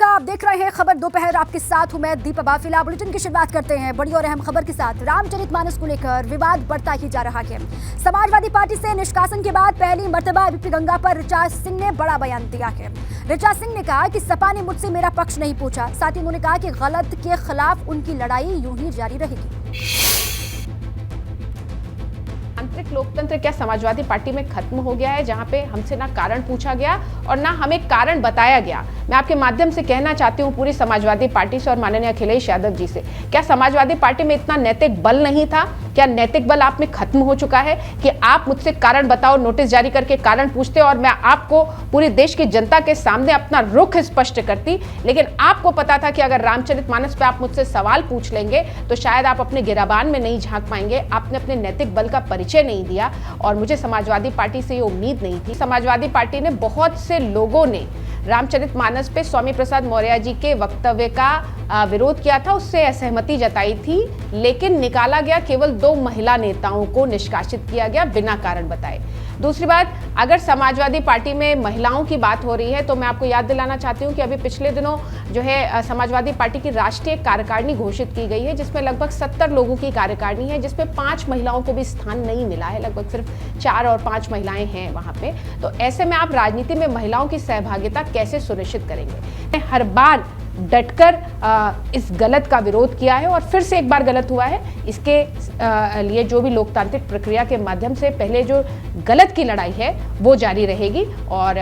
आप देख रहे हैं खबर दोपहर, आपके साथ हूं मैं दीपा बाफिला। बुलेटिन की शुरुआत करते हैं बड़ी और अहम खबर के साथ। रामचरितमानस को लेकर विवाद बढ़ता ही जा रहा है। समाजवादी पार्टी से निष्कासन के बाद पहली मर्तबा बीपी गंगा पर ऋचा सिंह ने बड़ा बयान दिया है। ऋचा सिंह ने कहा कि सपा ने मुझसे मेरा पक्ष नहीं पूछा। साथ ही उन्होंने कहा कि गलत के खिलाफ उनकी लड़ाई यूं ही जारी रहेगी। आंतरिक लोकतंत्र क्या समाजवादी पार्टी में खत्म हो गया है, जहां पे हमसे ना कारण पूछा गया और ना हमें कारण बताया गया? मैं आपके माध्यम से कहना चाहती हूं पूरी समाजवादी पार्टी से और माननीय अखिलेश यादव जी से, क्या समाजवादी पार्टी में इतना नैतिक बल नहीं था? क्या नैतिक बल आप में खत्म हो चुका है कि आप मुझसे कारण बताओ नोटिस जारी करके कारण पूछते और मैं आपको पूरी देश की जनता के सामने अपना रुख स्पष्ट करती? लेकिन आपको पता था कि अगर रामचरितमानस पे आप मुझसे सवाल पूछ लेंगे तो शायद आप अपने गिराबान में नहीं झांक पाएंगे। आपने अपने नैतिक बल का परिचय नहीं दिया और मुझे समाजवादी पार्टी से ये उम्मीद नहीं थी। समाजवादी पार्टी ने बहुत से लोगों ने रामचरितमानस पे स्वामी प्रसाद मौर्य जी के वक्तव्य का विरोध किया था, उससे असहमति जताई थी, लेकिन निकाला गया केवल 2 महिला नेताओं को निष्कासित किया गया बिना कारण बताए। दूसरी बात, अगर समाजवादी पार्टी में महिलाओं की बात हो रही है तो मैं आपको याद दिलाना चाहती हूँ कि अभी पिछले दिनों जो है समाजवादी पार्टी की राष्ट्रीय कार्यकारिणी घोषित की गई है, जिसमें लगभग 70 लोगों की कार्यकारिणी है, जिसमें 5 महिलाओं को भी स्थान नहीं मिला है। लगभग सिर्फ 4 और 5 महिलाएं हैं वहां पे। तो ऐसे में आप राजनीति में महिलाओं की सहभागिता कैसे सुनिश्चित करेंगे? हर बार डटकर इस गलत का विरोध किया है और फिर से एक बार गलत हुआ है। इसके लिए जो भी लोकतांत्रिक प्रक्रिया के माध्यम से पहले जो गलत की लड़ाई है वो जारी रहेगी। और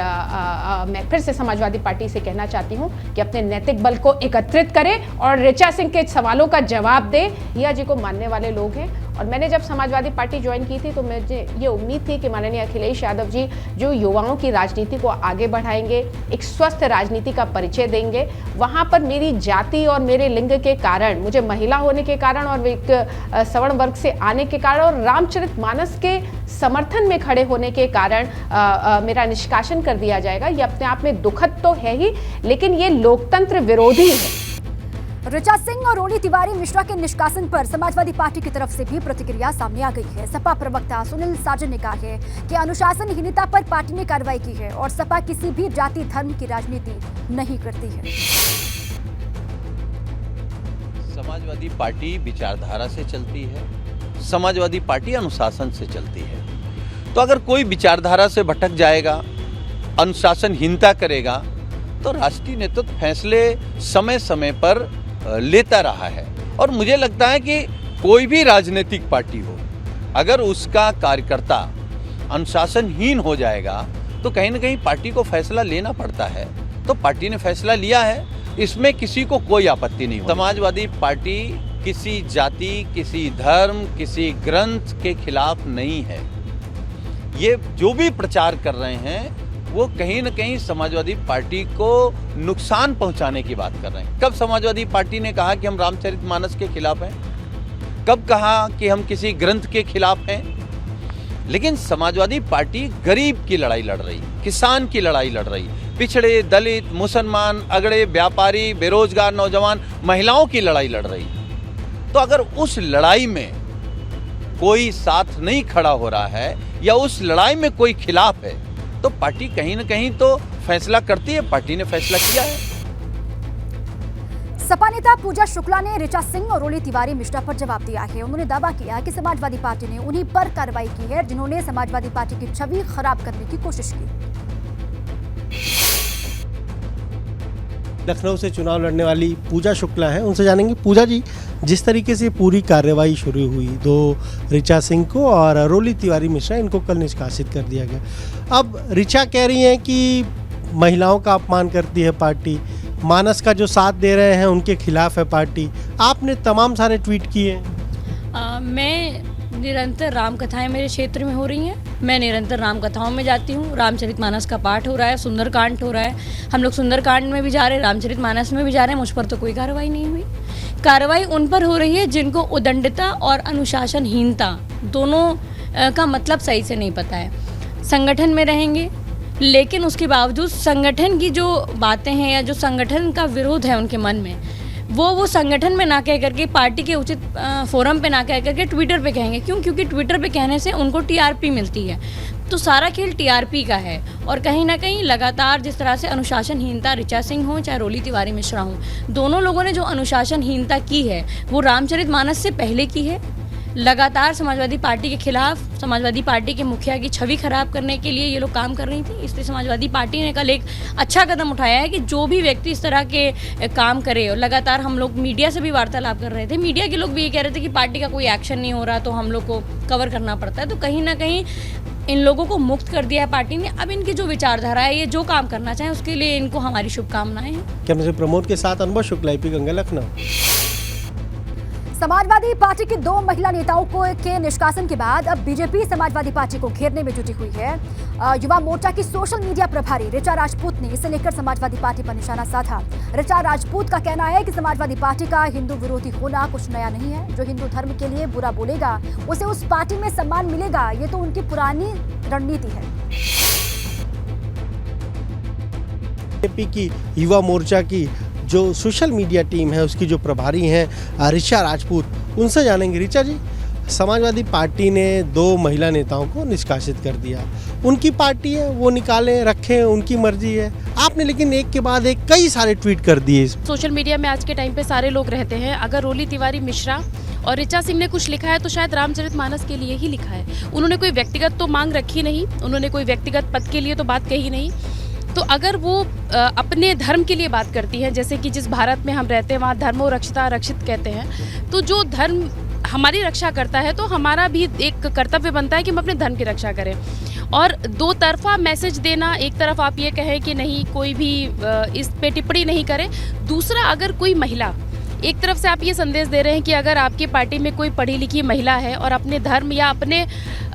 मैं फिर से समाजवादी पार्टी से कहना चाहती हूँ कि अपने नैतिक बल को एकत्रित करें और ऋचा सिंह के सवालों का जवाब दे। रिया जी को मानने वाले लोग हैं और मैंने जब समाजवादी पार्टी ज्वाइन की थी तो मुझे ये उम्मीद थी कि माननीय अखिलेश यादव जी जो युवाओं की राजनीति को आगे बढ़ाएंगे, एक स्वस्थ राजनीति का परिचय देंगे। वहाँ पर मेरी जाति और मेरे लिंग के कारण, मुझे महिला होने के कारण और एक सवर्ण वर्ग से आने के कारण और रामचरितमानस के समर्थन में खड़े होने के कारण मेरा निष्कासन कर दिया जाएगा। ये अपने आप में दुखद तो है ही, लेकिन ये लोकतंत्र विरोधी है। ऋचा सिंह और रोली तिवारी मिश्रा के निष्कासन पर समाजवादी पार्टी की तरफ से भी प्रतिक्रिया सामने आ गई है। सपा प्रवक्ता सुनील साजन ने कहा है कि अनुशासनहीनता पर पार्टी ने कार्रवाई की है और सपा किसी भी जाति धर्म की राजनीति नहीं करती है। समाजवादी पार्टी विचारधारा से चलती है, समाजवादी पार्टी अनुशासन से चलती है। तो अगर कोई विचारधारा से भटक जाएगा, अनुशासनहीनता करेगा, तो राष्ट्रीय नेतृत्व फैसले समय समय पर लेता रहा है। और मुझे लगता है कि कोई भी राजनीतिक पार्टी हो, अगर उसका कार्यकर्ता अनुशासनहीन हो जाएगा तो कहीं ना कहीं पार्टी को फैसला लेना पड़ता है। तो पार्टी ने फैसला लिया है, इसमें किसी को कोई आपत्ति नहीं। समाजवादी पार्टी किसी जाति, किसी धर्म, किसी ग्रंथ के खिलाफ नहीं है। ये जो भी प्रचार कर रहे हैं वो कहीं न कहीं समाजवादी पार्टी को नुकसान पहुंचाने की बात कर रहे हैं। कब समाजवादी पार्टी ने कहा कि हम रामचरितमानस के खिलाफ हैं? कब कहा कि हम किसी ग्रंथ के खिलाफ हैं? लेकिन समाजवादी पार्टी गरीब की लड़ाई लड़ रही, किसान की लड़ाई लड़ रही, पिछड़े, दलित, मुसलमान, अगड़े, व्यापारी, बेरोजगार नौजवान, महिलाओं की लड़ाई लड़ रही। तो अगर उस लड़ाई में कोई साथ नहीं खड़ा हो रहा है या उस लड़ाई में कोई खिलाफ है तो पार्टी कहीं ना कहीं तो फैसला करती है। पार्टी ने फैसला किया है। सपा नेता पूजा शुक्ला ने ऋचा सिंह और रोली तिवारी मिश्रा पर जवाब दिया है। उन्होंने दावा किया कि समाजवादी पार्टी ने उन्हीं पर कार्रवाई की है जिन्होंने समाजवादी पार्टी की छवि खराब करने की कोशिश की। लखनऊ से चुनाव लड़ने वाली पूजा शुक्ला हैं, उनसे जानेंगे। पूजा जी, जिस तरीके से पूरी कार्रवाई शुरू हुई, 2 ऋचा सिंह को और रोली तिवारी मिश्रा, इनको कल निष्कासित कर दिया गया। अब ऋचा कह रही हैं कि महिलाओं का अपमान करती है पार्टी, मानस का जो साथ दे रहे हैं उनके खिलाफ है पार्टी। आपने तमाम सारे ट्वीट किए। मैं निरंतर राम कथाएं मेरे क्षेत्र में हो रही हैं, मैं निरंतर राम कथाओं में जाती हूँ। रामचरितमानस का पाठ हो रहा है, सुंदरकांड हो रहा है, हम लोग सुंदरकांड में भी जा रहे हैं, रामचरितमानस में भी जा रहे हैं। मुझ पर तो कोई कार्रवाई नहीं हुई। कार्रवाई उन पर हो रही है जिनको उदंडता और अनुशासनहीनता दोनों का मतलब सही से नहीं पता है। संगठन में रहेंगे लेकिन उसके बावजूद संगठन की जो बातें हैं या जो संगठन का विरोध है उनके मन में, वो संगठन में ना कह करके, पार्टी के उचित फोरम पे ना कह करके ट्विटर पे कहेंगे। क्यों? क्योंकि ट्विटर पे कहने से उनको टीआरपी मिलती है। तो सारा खेल टीआरपी का है। और कहीं ना कहीं लगातार जिस तरह से अनुशासनहीनता ऋचा सिंह हो चाहे रोली तिवारी मिश्रा हो, दोनों लोगों ने जो अनुशासनहीनता की है वो रामचरितमानस से पहले की है। लगातार समाजवादी पार्टी के खिलाफ, समाजवादी पार्टी के मुखिया की छवि खराब करने के लिए ये लोग काम कर रही थी। इसलिए समाजवादी पार्टी ने कल एक अच्छा कदम उठाया है कि जो भी व्यक्ति इस तरह के काम करे, और लगातार हम लोग मीडिया से भी वार्तालाप कर रहे थे, मीडिया के लोग भी ये कह रहे थे कि पार्टी का कोई एक्शन नहीं हो रहा तो हम लोग को कवर करना पड़ता है। तो कहीं ना कहीं इन लोगों को मुक्त कर दिया है पार्टी ने। अब इनकी जो विचारधारा है, ये जो काम करना चाहें उसके लिए इनको हमारी शुभकामनाएं हैं। कैमरे से प्रमोद के साथ अनुभव शुक्ला, AP गंगा, लखनऊ। समाजवादी पार्टी की 2 महिला नेताओं के निष्कासन के बाद अब बीजेपी समाजवादी पार्टी को घेरने में जुटी हुई है। युवा मोर्चा की सोशल मीडिया प्रभारी ऋचा राजपूत ने इसे लेकर समाजवादी पार्टी पर निशाना साधा। ऋचा राजपूत का कहना है कि समाजवादी पार्टी का हिंदू विरोधी होना कुछ नया नहीं है। जो हिंदू धर्म के लिए बुरा बोलेगा उसे उस पार्टी में सम्मान मिलेगा, ये तो उनकी पुरानी रणनीति है। बीजेपी की युवा मोर्चा की जो सोशल मीडिया टीम है उसकी जो प्रभारी हैं ऋचा राजपूत, उनसे जानेंगे। ऋचा जी, समाजवादी पार्टी ने 2 महिला नेताओं को निष्कासित कर दिया। उनकी पार्टी है, वो निकालें रखें, उनकी मर्जी है। आपने लेकिन एक के बाद एक कई सारे ट्वीट कर दिए। सोशल मीडिया में आज के टाइम पे सारे लोग रहते हैं। अगर रोली तिवारी मिश्रा और ऋचा सिंह ने कुछ लिखा है तो शायद रामचरितमानस के लिए ही लिखा है। उन्होंने कोई व्यक्तिगत तो मांग रखी नहीं, उन्होंने कोई व्यक्तिगत पद के लिए तो बात कही नहीं। तो अगर वो अपने धर्म के लिए बात करती हैं, जैसे कि जिस भारत में हम रहते हैं वहाँ धर्मो रक्षिता रक्षित कहते हैं, तो जो धर्म हमारी रक्षा करता है तो हमारा भी एक कर्तव्य बनता है कि हम अपने धर्म की रक्षा करें। और 2 तरफा मैसेज देना, एक तरफ आप ये कहें कि नहीं कोई भी इस पे टिप्पणी नहीं करे, दूसरा अगर कोई महिला, एक तरफ से आप ये संदेश दे रहे हैं कि अगर आपकी पार्टी में कोई पढ़ी लिखी महिला है और अपने धर्म या अपने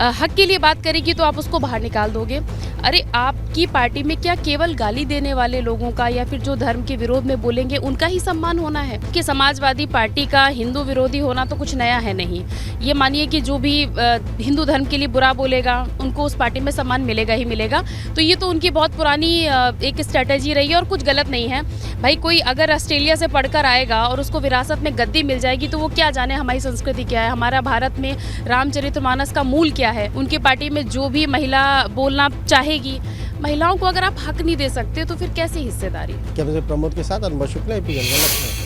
हक के लिए बात करेगी तो आप उसको बाहर निकाल दोगे। अरे आपकी पार्टी में क्या केवल गाली देने वाले लोगों का या फिर जो धर्म के विरोध में बोलेंगे उनका ही सम्मान होना है? कि समाजवादी पार्टी का हिंदू विरोधी होना तो कुछ नया है नहीं। ये मानिए कि जो भी हिंदू धर्म के लिए बुरा बोलेगा उनको उस पार्टी में सम्मान मिलेगा ही मिलेगा। तो ये तो उनकी बहुत पुरानी एक स्ट्रेटेजी रही है और कुछ गलत नहीं है। भाई कोई अगर ऑस्ट्रेलिया से पढ़कर आएगा और उसको विरासत में गद्दी मिल जाएगी तो वो क्या जाने हमारी संस्कृति क्या है, हमारा भारत में रामचरितमानस का मूल क्या है। उनकी पार्टी में जो भी महिला बोलना चाहेगी, महिलाओं को अगर आप हक नहीं दे सकते तो फिर कैसे हिस्सेदारी? कैमरे से प्रमोद के साथ अनुभव शुक्ला, AP गंगा, लखनऊ।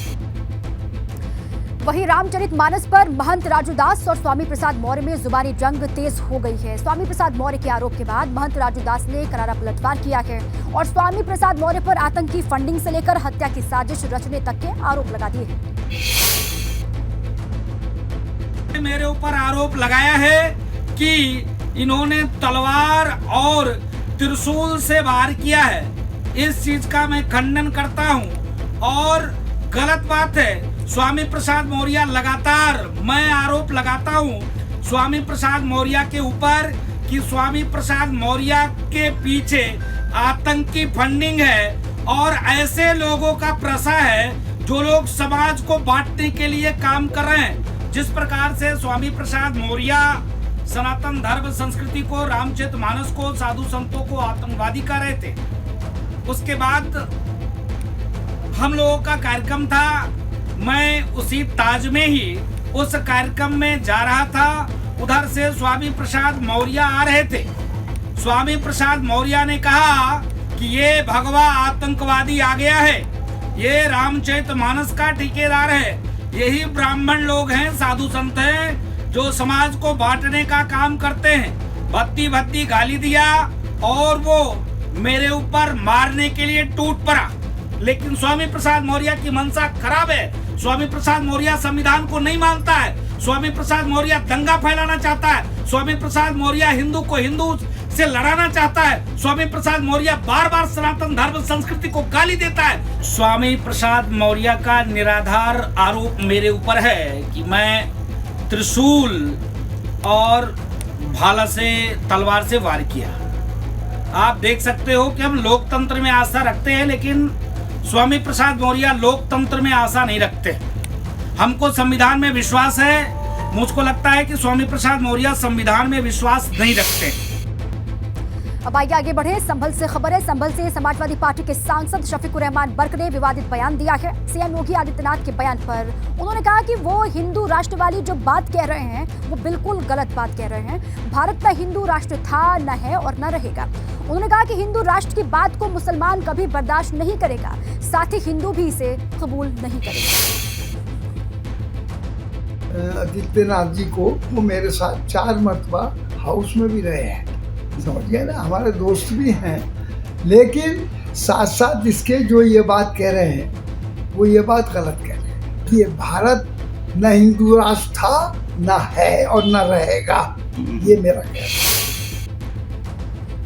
वहीं रामचरितमानस पर महंत राजू दास और स्वामी प्रसाद मौर्य में जुबानी जंग तेज हो गई है। स्वामी प्रसाद मौर्य के आरोप के बाद महंत राजू दास ने करारा पलटवार किया है और स्वामी प्रसाद मौर्य पर आतंकी फंडिंग से लेकर हत्या की साजिश रचने तक के आरोप लगा दिए हैं। मेरे ऊपर आरोप लगाया है कि इन्होंने तलवार और त्रिशूल से वार किया है। इस चीज का मैं खंडन करता हूं और गलत बात है। स्वामी प्रसाद मौर्य लगातार मैं आरोप लगाता हूं स्वामी प्रसाद मौर्य के ऊपर कि स्वामी प्रसाद मौर्य के पीछे आतंकी फंडिंग है और ऐसे लोगों का प्रसा है जो लोग समाज को बांटने के लिए काम कर रहे हैं। जिस प्रकार से स्वामी प्रसाद मौर्य सनातन धर्म संस्कृति को, रामचरितमानस को, साधु संतों को आतंकवादी कह रहे थे, उसके बाद हम लोगों का कार्यक्रम था। मैं उसी ताज में ही उस कार्यक्रम में जा रहा था, उधर से स्वामी प्रसाद मौर्य आ रहे थे। स्वामी प्रसाद मौर्य ने कहा कि ये भगवा आतंकवादी आ गया है, ये रामचरितमानस का ठेकेदार है, यही ब्राह्मण लोग हैं, साधु संत हैं जो समाज को बांटने का काम करते हैं। भद्दी भद्दी गाली दिया और वो मेरे ऊपर मारने के लिए टूट पड़ा। लेकिन स्वामी प्रसाद मौर्य की मंशा खराब है। स्वामी प्रसाद मौर्य संविधान को नहीं मानता है। स्वामी प्रसाद मौर्य दंगा फैलाना चाहता है। स्वामी प्रसाद मौर्य हिंदू को हिंदू से लड़ाना चाहता है। स्वामी प्रसाद मौर्य बार बार सनातन धर्म संस्कृति को गाली देता है। स्वामी प्रसाद मौर्य का निराधार आरोप मेरे ऊपर है कि मैं त्रिशूल और भाला से, तलवार से वार किया। आप देख सकते हो कि हम लोकतंत्र में आस्था रखते हैं, लेकिन स्वामी प्रसाद मौर्य लोकतंत्र में आशा नहीं रखते। हमको संविधान में विश्वास है। मुझको लगता है कि स्वामी प्रसाद मौर्य संविधान में विश्वास नहीं रखते। अब आइए आगे बढ़े। संभल से खबर है। संभल से समाजवादी पार्टी के सांसद शफीकुर रहमान बर्क ने विवादित बयान दिया है। सीएम योगी आदित्यनाथ के बयान पर उन्होंने कहा कि वो हिंदू राष्ट्र वाली जो बात कह रहे हैं वो बिल्कुल गलत बात कह रहे हैं। भारत में हिंदू राष्ट्र था, न है और न रहेगा। उन्होंने कहा कि हिंदू राष्ट्र की बात को मुसलमान कभी बर्दाश्त नहीं करेगा, साथ ही हिंदू भी इसे कबूल नहीं करेगा। आदित्यनाथ जी को वो मेरे साथ 4 मरतबा हाउस में भी रहे हैं, समझ गए ना, हमारे दोस्त भी हैं। लेकिन साथ साथ इसके जो ये बात कह रहे हैं वो ये बात गलत कह रहे हैं कि ये भारत न हिंदू राष्ट्र था, न है और न रहेगा, ये मेरा कहना है।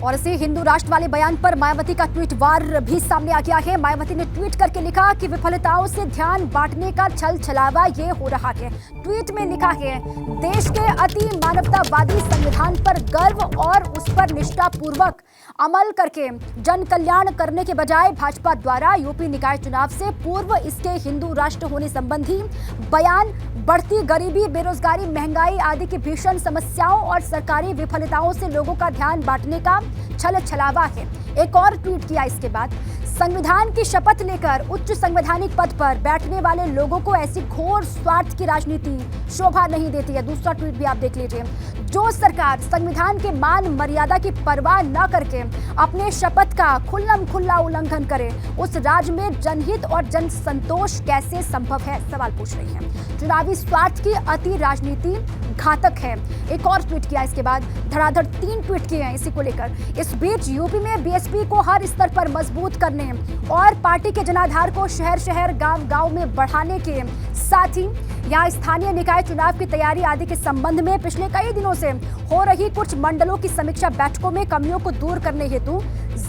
और इसी हिंदू राष्ट्र वाले बयान पर मायावती का ट्वीट वार भी सामने आ गया है। मायावती ने ट्वीट करके लिखा कि विफलताओं से ध्यान बांटने का छल छलावा ये हो रहा है। ट्वीट में लिखा है, देश के अति मानवतावादी संविधान पर गर्व और उस पर निष्ठापूर्वक अमल करके जन कल्याण करने के बजाय भाजपा द्वारा यूपी निकाय चुनाव से पूर्व इसके हिंदू राष्ट्र होने संबंधी बयान बढ़ती गरीबी, बेरोजगारी, महंगाई आदि की भीषण समस्याओं और सरकारी विफलताओं से लोगों का ध्यान बांटने का छल छलावा है। एक और ट्वीट किया इसके बाद, संविधान की शपथ लेकर उच्च संवैधानिक पद पर बैठने वाले लोगों को ऐसी घोर स्वार्थ की राजनीति शोभा नहीं देती है। दूसरा ट्वीट भी आप देख लीजिए। जो सरकार संविधान के मान मर्यादा की परवाह न करके अपने शपथ का खुल्लम खुल्ला उल्लंघन करे, उस राज्य में जनहित और जन संतोष कैसे संभव है, सवाल पूछ रही है। चुनावी स्वार्थ की अति राजनीति घातक है। एक और ट्वीट किया इसके बाद, धड़ाधड़ 3 ट्वीट किए हैं इसी को लेकर। इस बीच यूपी में बीएसपी को हर स्तर पर मजबूत करने और पार्टी के जनाधार को शहर शहर गांव गांव में बढ़ाने के साथ ही यहाँ स्थानीय निकाय चुनाव की तैयारी आदि के संबंध में पिछले कई दिनों से हो रही कुछ मंडलों की समीक्षा बैठकों में कमियों को दूर करने हेतु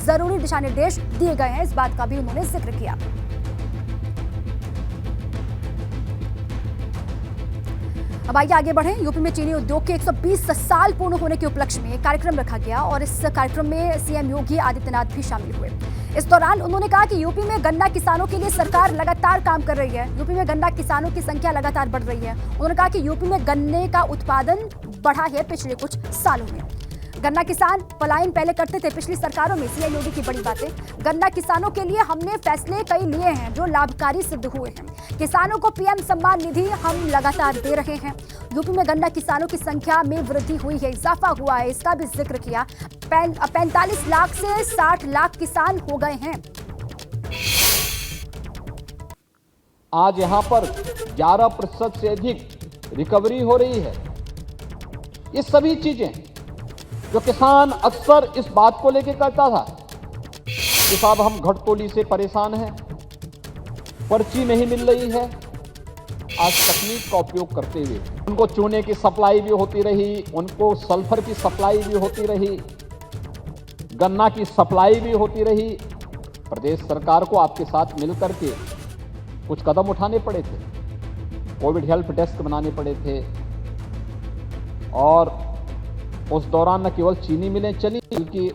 जरूरी दिशा निर्देश दिए गए हैं। इस बात का भी उन्होंने जिक्र किया। अब आइए आगे बढ़ें। यूपी में चीनी उद्योग के 120 साल पूर्ण होने के उपलक्ष्य में कार्यक्रम रखा गया और इस कार्यक्रम में सीएम योगी आदित्यनाथ भी शामिल हुए। इस दौरान उन्होंने कहा कि यूपी में गन्ना किसानों के लिए सरकार लगातार काम कर रही है। यूपी में गन्ना किसानों की संख्या लगातार बढ़ रही है। उन्होंने कहा कि यूपी में गन्ने का उत्पादन बढ़ा है पिछले कुछ सालों में। गन्ना किसान पलायन पहले करते थे पिछली सरकारों में, सीएम योगी की बड़ी बातें। गन्ना किसानों के लिए हमने फैसले कई लिए हैं जो लाभकारी सिद्ध हुए हैं। किसानों को पीएम सम्मान निधि हम लगातार दे रहे हैं। यूपी में गन्ना किसानों की संख्या में वृद्धि हुई है, इजाफा हुआ है, इसका भी जिक्र किया। 45 लाख से 60 लाख किसान हो गए हैं। आज यहां पर 11% से अधिक रिकवरी हो रही है। ये सभी चीजें जो किसान अक्सर इस बात को लेकर करता था कि साहब हम घटतोली से परेशान हैं, पर्ची नहीं मिल रही है, आज तकनीक का उपयोग करते हुए उनको चूने की सप्लाई भी होती रही, उनको सल्फर की सप्लाई भी होती रही, गन्ना की सप्लाई भी होती रही। प्रदेश सरकार को आपके साथ मिलकर के कुछ कदम उठाने पड़े थे, कोविड हेल्प डेस्क बनाने पड़े थे और उस दौरान न केवल चीनी मिलें चली बल्कि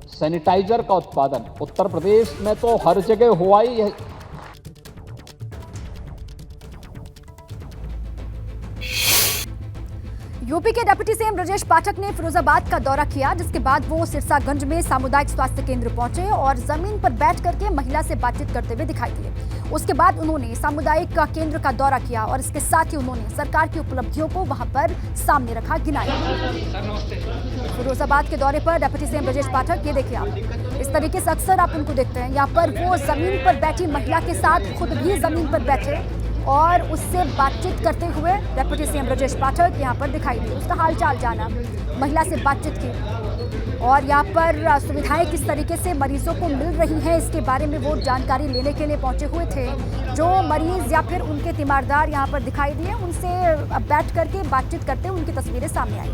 सैनिटाइजर का उत्पादन उत्तर प्रदेश में तो हर जगह हुआ ही है। यूपी के डिप्टी सीएम ब्रजेश पाठक ने फिरोजाबाद का दौरा किया, जिसके बाद वो सिरसागंज में सामुदायिक स्वास्थ्य केंद्र पहुंचे और जमीन पर बैठ करके महिला से बातचीत करते हुए दिखाई दिए। उसके बाद उन्होंने सामुदायिक केंद्र का दौरा किया और इसके साथ ही उन्होंने सरकार की उपलब्धियों को वहां पर सामने रखा, गिनाया। फिरोजाबाद के दौरे पर डिप्टी सीएम ब्रजेश पाठक, ये देखिए आप, इस तरीके से अक्सर आप उनको देखते हैं। यहाँ पर वो जमीन पर बैठी महिला के साथ खुद भी जमीन पर बैठे और उससे बातचीत करते हुए डिप्टी सीएम ब्रजेश पाठक यहाँ पर दिखाई दिए। उसका हालचाल जाना, महिला से बातचीत की और यहाँ पर सुविधाएं किस तरीके से मरीजों को मिल रही हैं इसके बारे में वो जानकारी लेने के लिए पहुंचे हुए थे। जो मरीज या फिर उनके तीमारदार यहाँ पर दिखाई दिए, उनसे बैठ करके बातचीत करते हुए उनकी तस्वीरें सामने आई।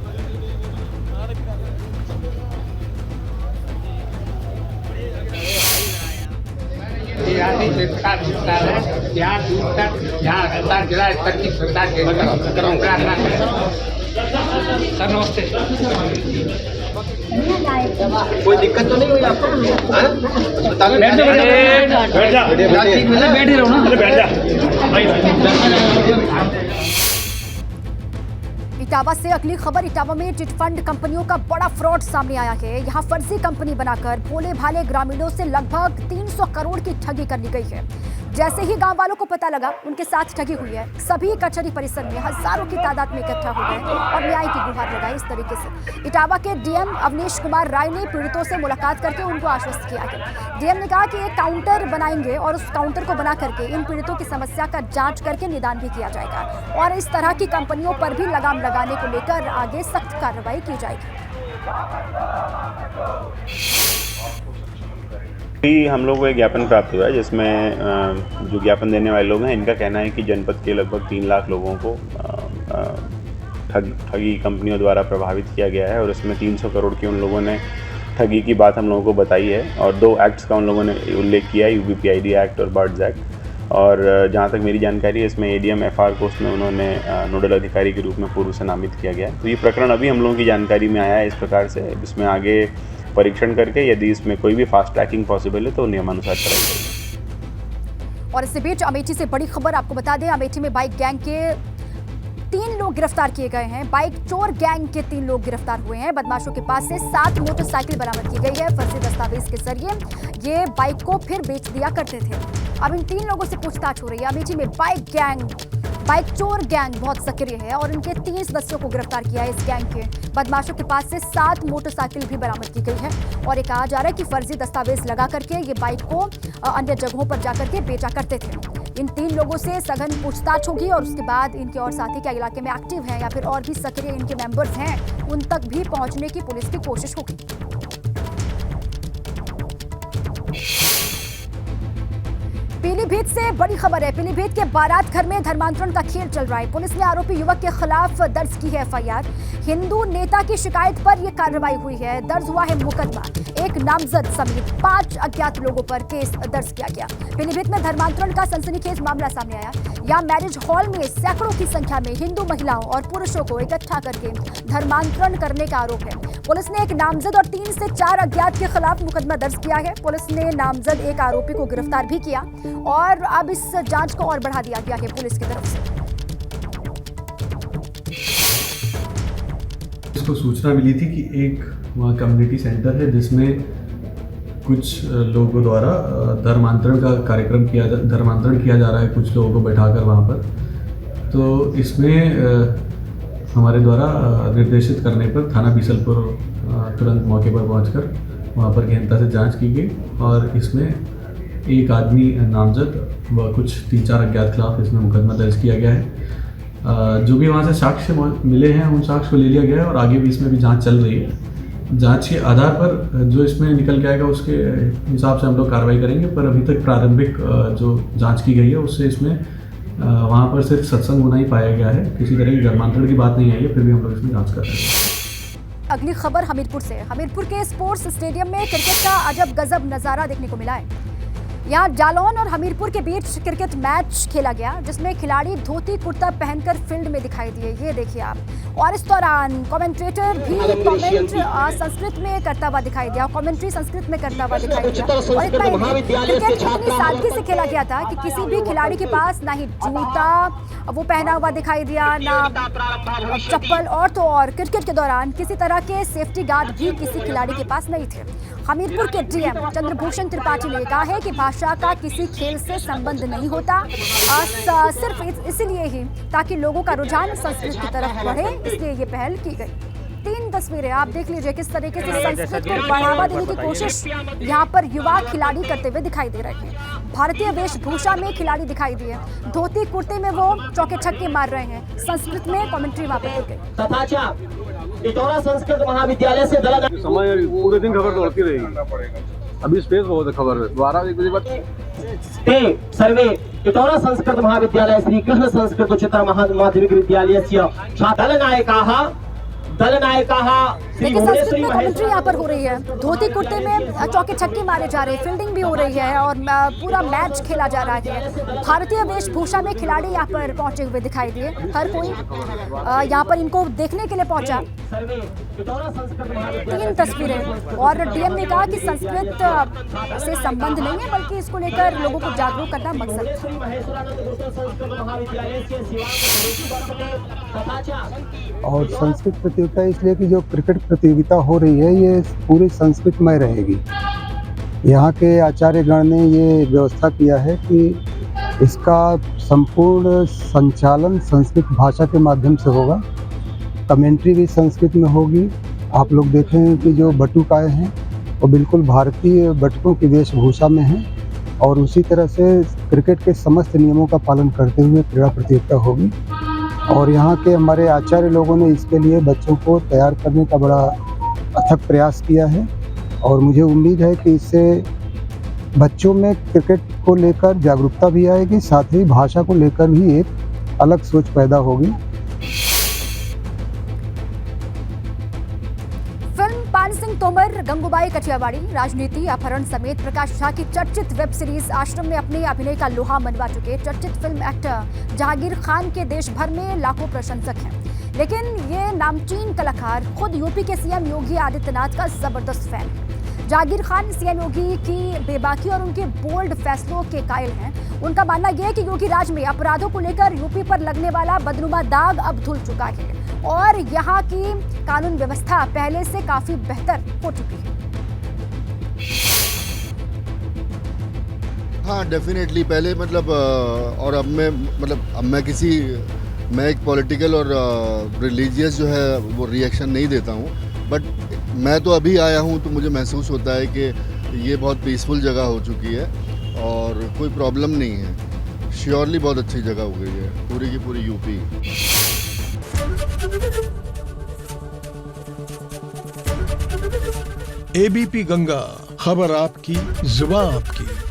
सर नमस्ते। कोई दिक्कत तो नहीं हुई आपको? अस्पताल में बैठ ही रहो ना। इटावा से अगली खबर। इटावा में चिट फंड कंपनियों का बड़ा फ्रॉड सामने आया है। यहां फर्जी कंपनी बनाकर भोले भाले ग्रामीणों से लगभग 300 करोड़ की ठगी कर ली गई है। जैसे ही गांव वालों को पता लगा उनके साथ ठगी हुई है, सभी कचहरी परिसर में हजारों की तादाद में इकट्ठा हो गए और न्याय की गुहार लगाई। इस तरीके से इटावा के डीएम अवनीश कुमार राय ने पीड़ितों से मुलाकात करके उनको आश्वस्त किया है। डीएम ने कहा कि एक काउंटर बनाएंगे और उस काउंटर को बना करके इन पीड़ितों की समस्या का जांच करके निदान भी किया जाएगा और इस तरह की कंपनियों पर भी लगाम लगाने को लेकर आगे सख्त कार्रवाई की जाएगी। हम लोग को एक ज्ञापन प्राप्त हुआ है जिसमें जो ज्ञापन देने वाले लोग हैं इनका कहना है कि जनपद के लगभग 3 लाख लोगों को ठगी कंपनियों द्वारा प्रभावित किया गया है और इसमें 300 करोड़ की उन लोगों ने ठगी की बात हम लोगों को बताई है और 2 एक्ट्स का उन लोगों ने उल्लेख किया है, UBPID एक्ट और बर्ड्स एक्ट। और जहाँ तक मेरी जानकारी है इसमें ADM FR को उसमें उन्होंने नोडल अधिकारी के रूप में पूर्व से नामित किया गया है। तो ये प्रकरण अभी हम लोगों की जानकारी में आया है इस प्रकार से, जिसमें आगे परीक्षण करके यदि इसमें कोई भी फास्ट ट्रैकिंग पॉसिबल है तो नियमानुसार कराई जाएगी। और इसी बीच अमेठी से बड़ी खबर आपको बता दें, अमेठी में बाइक गैंग के 3 लोग गिरफ्तार किए गए हैं। बाइक चोर गैंग के 3 लोग गिरफ्तार हुए हैं। बदमाशों के पास से 7 मोटरसाइकिल बरामद की गई है। फर्जी दस्तावेज के जरिए ये बाइक को फिर बेच दिया करते थे। अब इन 3 लोगों से पूछताछ हो रही है। अमेठी में बाइक चोर गैंग बहुत सक्रिय है और इनके 3 सदस्यों को गिरफ्तार किया है। इस गैंग के बदमाशों के पास से 7 मोटरसाइकिल भी बरामद की गई है और ये कहा जा रहा है कि फर्जी दस्तावेज लगा करके ये बाइक को अन्य जगहों पर जाकर के बेचा करते थे। इन 3 लोगों से सघन पूछताछ होगी और उसके बाद इनके और साथी क्या इलाके में एक्टिव हैं या फिर और भी सक्रिय इनके मेंबर्स हैं, उन तक भी पहुंचने की पुलिस की कोशिश होगी। पीलीभीत से बड़ी खबर है। पीलीभीत के बारात घर में धर्मांतरण का खेल चल रहा है। पुलिस ने आरोपी युवक के खिलाफ दर्ज की है FIR। हिंदू नेता की शिकायत पर यह कार्रवाई हुई है। दर्ज हुआ है मुकदमा। एक नामजद समेत 5 अज्ञात लोगों पर केस दर्ज किया गया। पीलीभीत में धर्मांतरण का सनसनीखेज मामला सामने आया। यहाँ मैरिज हॉल में सैकड़ों की संख्या में हिंदू महिलाओं और पुरुषों को इकट्ठा करके धर्मांतरण करने का आरोप है। पुलिस ने एक नामजद और 3 से 4 अज्ञात के खिलाफ मुकदमा दर्ज किया है। पुलिस ने नामजद एक आरोपी को गिरफ्तार भी किया और अब इस जांच को और बढ़ा दिया गया है पुलिस की तरफ से। इसको सूचना मिली थी कि एक वहाँ कम्युनिटी सेंटर है जिसमें कुछ लोगों द्वारा धर्मांतरण का कार्यक्रम धर्मांतरण किया जा रहा है कुछ लोगों को बैठाकर वहाँ पर। तो इसमें हमारे द्वारा निर्देशित करने पर थाना बीसलपुर तुरंत मौके पर पहुंचकर वहाँ पर गहनता से जांच की गई और इसमें एक आदमी नामजद व कुछ 3-4 अज्ञात खिलाफ इसमें मुकदमा दर्ज किया गया है। जो भी वहाँ से साक्ष्य मिले हैं उन साक्ष्य को ले लिया गया है और आगे भी इसमें भी जांच चल रही है। जांच के आधार पर जो इसमें निकल के आएगा उसके हिसाब से हम लोग कार्रवाई करेंगे, पर अभी तक प्रारंभिक जो जांच की गई है उससे इसमें वहाँ पर सिर्फ सत्संग होना ही पाया गया है, किसी तरह की धर्मांतरण की बात नहीं आई है। फिर भी हम लोग इसमें जाँच कर रहे हैं। अगली खबर हमीरपुर से। हमीरपुर के स्पोर्ट्स स्टेडियम में क्रिकेट का अजब गजब नज़ारा देखने को मिला है। यहाँ जालौन और हमीरपुर के बीच क्रिकेट मैच खेला गया जिसमें खिलाड़ी धोती कुर्ता पहनकर फील्ड में दिखाई दिए। ये देखिए आप। और इस दौरान कमेंटेटर भी कमेंट संस्कृत में करता हुआ दिखाई दिया। कमेंट्री संस्कृत में करता हुआ दिखाई दिया। और इतना ही क्रिकेट इतनी सादगी से खेला गया था कि किसी भी खिलाड़ी के पास ना ही जूता वो पहना हुआ दिखाई दिया, ना चप्पल, और तो और क्रिकेट के दौरान किसी तरह के सेफ्टी गार्ड भी किसी खिलाड़ी के पास नहीं थे। हमीरपुर के डीएम चंद्रभूषण त्रिपाठी ने कहा है कि भाषा का किसी खेल से संबंध नहीं होता, सिर्फ इसलिए ही ताकि लोगों का रुझान संस्कृत की तरफ बढ़े, इसलिए ये पहल की गई। 3 तस्वीरें आप देख लीजिए किस तरीके से संस्कृत को बढ़ावा देने की कोशिश यहाँ पर युवा खिलाड़ी करते हुए दिखाई दे रहे हैं। भारतीय वेशभूषा में खिलाड़ी दिखाई दिए, धोती कुर्ते में वो चौके छक्के मार रहे हैं। संस्कृत में कमेंट्री वहाँ पर गई। इटौरा संस्कृत महाविद्यालय से समय पूरे दिन खबर दौड़ती रहेगी। अभी स्पेस बहुत है खबर में 12-1 बजे बाद सर्वे इटौरा संस्कृत महाविद्यालय श्री कृष्ण संस्कृत उच्चतर माध्यमिक विद्यालय छात्र नायकाः देखिए संस्कृत में कमेंट्री यहाँ पर हो रही है, धोती कुर्ते में चौके छक्के मारे जा रहे हैं, फील्डिंग भी हो रही है और पूरा मैच खेला जा रहा है। भारतीय वेशभूषा में खिलाड़ी यहाँ पर पहुंचे हुए दिखाई दिए, हर कोई यहाँ पर इनको देखने के लिए पहुंचा। 3 तस्वीरें और डीएम ने कहा कि संस्कृत से संबंध नहीं है बल्कि इसको लेकर लोगों को जागरूक करना मकसद था। और संस्कृत प्रतियोगिता इसलिए कि जो क्रिकेट प्रतियोगिता हो रही है ये पूरी संस्कृतमय रहेगी। यहाँ के आचार्यगण ने ये व्यवस्था किया है कि इसका संपूर्ण संचालन संस्कृत भाषा के माध्यम से होगा, कमेंट्री भी संस्कृत में होगी। आप लोग देखें कि जो बटुकाएँ हैं वो बिल्कुल भारतीय बटुकों की वेशभूषा में हैं और उसी तरह से क्रिकेट के समस्त नियमों का पालन करते हुए क्रीड़ा प्रतियोगिता होगी। और यहाँ के हमारे आचार्य लोगों ने इसके लिए बच्चों को तैयार करने का बड़ा अथक प्रयास किया है और मुझे उम्मीद है कि इससे बच्चों में क्रिकेट को लेकर जागरूकता भी आएगी, साथ ही भाषा को लेकर भी एक अलग सोच पैदा होगी। फिल्म पान सिंह तोमर, गंगूबाई कठियावाड़ी, राजनीति, अपहरण समेत प्रकाश झा की चर्चित वेब सीरीज आश्रम में अपने अभिनय का लोहा मनवा चुके चर्चित फिल्म एक्टर जहांगीर खान के देश भर में लाखों प्रशंसक हैं, लेकिन ये नामचीन कलाकार खुद यूपी के सीएम योगी आदित्यनाथ का जबरदस्त फैन है। जहांगीर खान सीएम योगी की बेबाकी और उनके बोल्ड फैसलों के कायल हैं। उनका मानना यह है कि योगी राज में अपराधों को लेकर यूपी पर लगने वाला बदनुमा दाग अब धुल चुका है और यहाँ की कानून व्यवस्था पहले से काफी बेहतर हो चुकी है। हाँ डेफिनेटली, पहले मतलब और अब मैं एक पॉलिटिकल और रिलीजियस जो है वो रिएक्शन नहीं देता हूँ, बट मैं तो अभी आया हूँ तो मुझे महसूस होता है कि ये बहुत पीसफुल जगह हो चुकी है और कोई प्रॉब्लम नहीं है। श्योरली बहुत अच्छी जगह हो गई है पूरी की पूरी यूपी। एबीपी गंगा, खबर आपकी, जुबान आपकी।